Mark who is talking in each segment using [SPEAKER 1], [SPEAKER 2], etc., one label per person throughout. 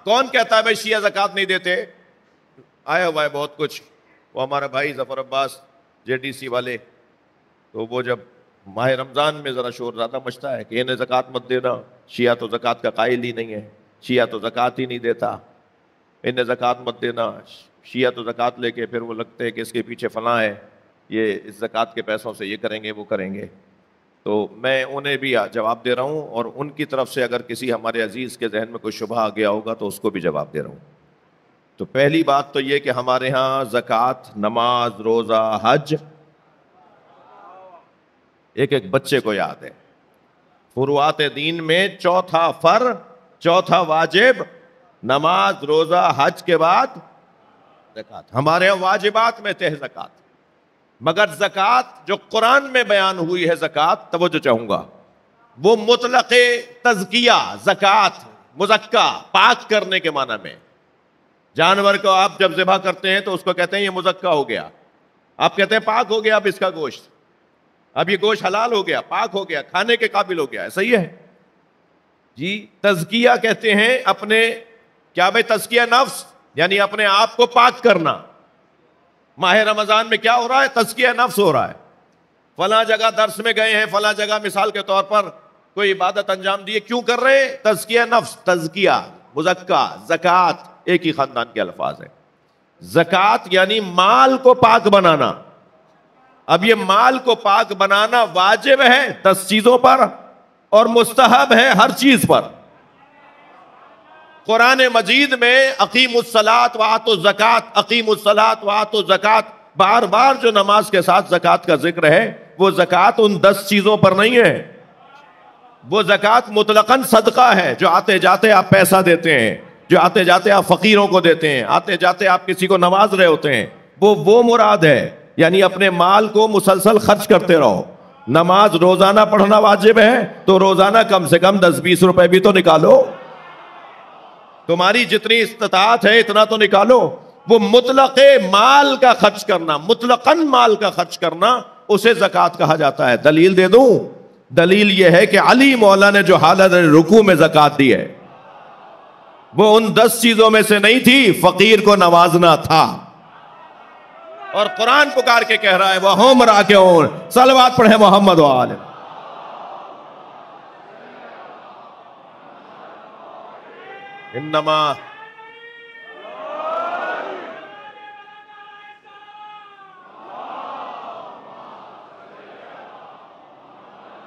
[SPEAKER 1] کون کہتا ہے بھائی شیعہ زکات نہیں دیتے؟ آیا ہوا ہے بہت کچھ. وہ ہمارا بھائی ظفر عباس JDC والے, تو وہ جب ماہ رمضان میں ذرا شور زیادہ مچتا ہے کہ انہیں زکات مت دینا, شیعہ تو زکات کا قائل ہی نہیں ہے, شیعہ تو زکات ہی نہیں دیتا, انہیں زکات مت دینا. شیعہ تو زکات لے کے پھر وہ لگتے ہیں کہ اس کے پیچھے فلاں ہے, یہ اس زکات کے پیسوں سے یہ کریں گے وہ کریں گے. تو میں انہیں بھی جواب دے رہا ہوں, اور ان کی طرف سے اگر کسی ہمارے عزیز کے ذہن میں کوئی شبہ آ گیا ہوگا تو اس کو بھی جواب دے رہا ہوں. تو پہلی بات تو یہ کہ ہمارے ہاں زکات, نماز, روزہ, حج ایک ایک بچے کو یاد ہے. فروعات دین میں چوتھا فرض, چوتھا واجب نماز, روزہ, حج کے بعد زکات. ہمارے یہاں واجبات میں تہ زکات, مگر زکات جو قرآن میں بیان ہوئی ہے زکات, توجہ چاہوں گا, وہ مطلق تزکیہ زکات, مزکا پاک کرنے کے معنی میں. جانور کو آپ جب ذبح کرتے ہیں تو اس کو کہتے ہیں یہ مزکا ہو گیا, آپ کہتے ہیں پاک ہو گیا اب اس کا گوشت, اب یہ گوشت حلال ہو گیا, پاک ہو گیا, کھانے کے قابل ہو گیا. صحیح ہے جی. تزکیہ کہتے ہیں اپنے, کیا بھائی تزکیہ نفس, یعنی اپنے آپ کو پاک کرنا. ماہ رمضان میں کیا ہو رہا ہے؟ تزکیہ نفس ہو رہا ہے. فلاں جگہ درس میں گئے ہیں, فلاں جگہ مثال کے طور پر کوئی عبادت انجام دیے, کیوں کر رہے ہیں؟ تزکیہ نفس. تزکیہ, مزکا, زکات ایک ہی خاندان کے الفاظ ہیں. زکات یعنی مال کو پاک بنانا. اب یہ مال کو پاک بنانا واجب ہے 10 چیزوں پر, اور مستحب ہے ہر چیز پر. قرآن مجید میں اقیموا الصلاۃ وآتوا الزکات, اقیموا الصلاۃ وآتوا الزکات, بار بار جو نماز کے ساتھ زکات کا ذکر ہے, وہ زکات ان 10 چیزوں پر نہیں ہے. وہ زکات مطلقاً صدقہ ہے, جو آتے جاتے آپ پیسہ دیتے ہیں, جو آتے جاتے آپ فقیروں کو دیتے ہیں, آتے جاتے آپ کسی کو نواز رہے ہوتے ہیں, وہ مراد ہے. یعنی اپنے مال کو مسلسل خرچ کرتے رہو. نماز روزانہ پڑھنا واجب ہے, تو روزانہ کم سے کم 10-20 روپے بھی تو نکالو. تمہاری جتنی استطاعت ہے اتنا تو نکالو. وہ مطلق مال کا خرچ کرنا, مطلقاً مال کا خرچ کرنا, اسے زکات کہا جاتا ہے. دلیل دے دوں؟ دلیل یہ ہے کہ علی مولا نے جو حالت رکوع میں زکات دی ہے, وہ ان 10 چیزوں میں سے نہیں تھی, فقیر کو نوازنا تھا. اور قرآن پکار کے کہہ رہا ہے وَهُمْ رَاكِعُونَ. صلوات پڑھیں محمد وآلہ. انما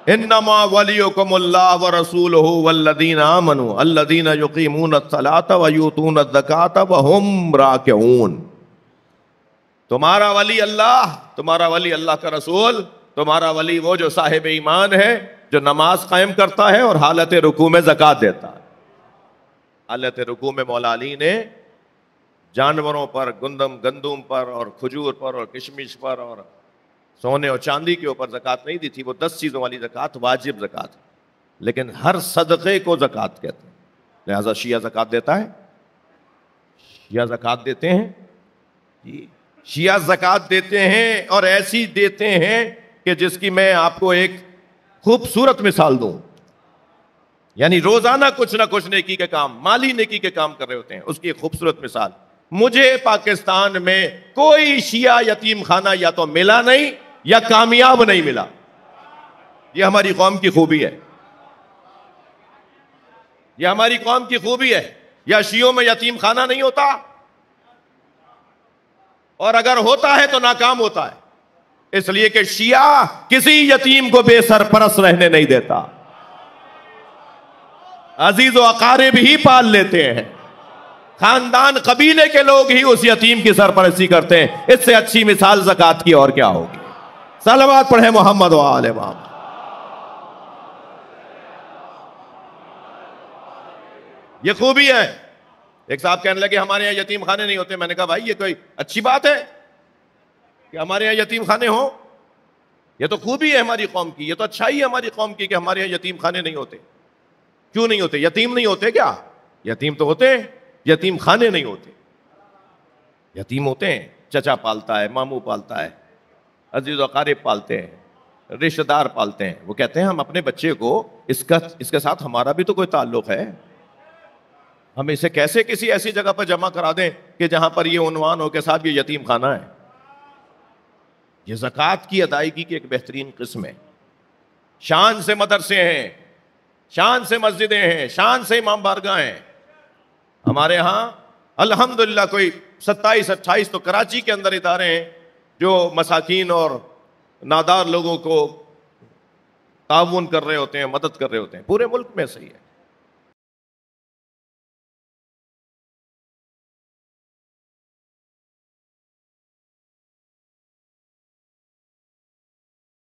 [SPEAKER 1] انما ولیکم اللہ ورسولہ والذین آمنوا الذین یقیمون الصلاۃ ویؤتون الزکاۃ وہم راکعون. تمہارا ولی اللہ, تمہارا ولی اللہ کا رسول, تمہارا ولی وہ جو صاحب ایمان ہے, جو نماز قائم کرتا ہے اور حالت رکوع میں زکات دیتا ہے. حالت رکوع میں مولا علی نے جانوروں پر, گندم پر اور کھجور پر اور کشمش پر اور سونے اور چاندی کے اوپر زکات نہیں دی تھی. وہ 10 چیزوں والی زکات واجب زکات ہے, لیکن ہر صدقے کو زکات کہتے ہیں. لہذا شیعہ زکات دیتا ہے, شیعہ زکات دیتے ہیں جی, شیعہ زکات دیتے ہیں, اور ایسی دیتے ہیں کہ جس کی میں آپ کو ایک خوبصورت مثال دوں. یعنی روزانہ کچھ نہ کچھ نیکی کے کام, مالی نیکی کے کام کر رہے ہوتے ہیں. اس کی ایک خوبصورت مثال, مجھے پاکستان میں کوئی شیعہ یتیم خانہ یا تو ملا نہیں یا کامیاب نہیں ملا. یہ ہماری قوم کی خوبی ہے, یہ ہماری قوم کی خوبی ہے. یا شیعوں میں یتیم خانہ نہیں ہوتا, اور اگر ہوتا ہے تو ناکام ہوتا ہے, اس لیے کہ شیعہ کسی یتیم کو بے سرپرست رہنے نہیں دیتا. عزیز و اقارب ہی پال لیتے ہیں, خاندان قبیلے کے لوگ ہی اس یتیم کی سرپرستی کرتے ہیں. اس سے اچھی مثال زکات کی اور کیا ہوگی؟ صلوات پڑھیں محمد و آل محمد. یہ خوبی ہے. ایک صاحب کہنے لگے ہمارے یہاں یتیم خانے نہیں ہوتے. میں نے کہا بھائی یہ کوئی اچھی بات ہے کہ ہمارے یہاں یتیم خانے ہوں؟ یہ تو خوبی ہے ہماری قوم کی, یہ تو اچھائی ہے ہماری قوم کی کہ ہمارے یہاں یتیم خانے نہیں ہوتے. کیوں نہیں ہوتے؟ یتیم نہیں ہوتے کیا؟ یتیم تو ہوتے ہیں, یتیم خانے نہیں ہوتے. یتیم ہوتے ہیں, چچا پالتا ہے, ماموں پالتا ہے, عزیز و اقارب پالتے ہیں, رشتہ دار پالتے ہیں. وہ کہتے ہیں ہم اپنے بچے کو اس کے ساتھ ہمارا بھی تو کوئی تعلق ہے. ہم اسے کیسے کسی ایسی جگہ پر جمع کرا دیں کہ جہاں پر یہ عنوان ہو کہ صاحب یہ یتیم خانہ ہے؟ یہ زکوٰۃ کی ادائیگی کی ایک بہترین قسم ہے. شان سے مدرسے ہیں، شان سے مسجدیں ہیں، شان سے امام بارگاہ ہیں. ہمارے ہاں الحمدللہ کوئی 27-28 تو کراچی کے اندر ادارے ہیں جو مساکین اور نادار لوگوں کو تعاون کر رہے ہوتے ہیں، مدد کر رہے ہوتے ہیں. پورے ملک میں صحیح ہے.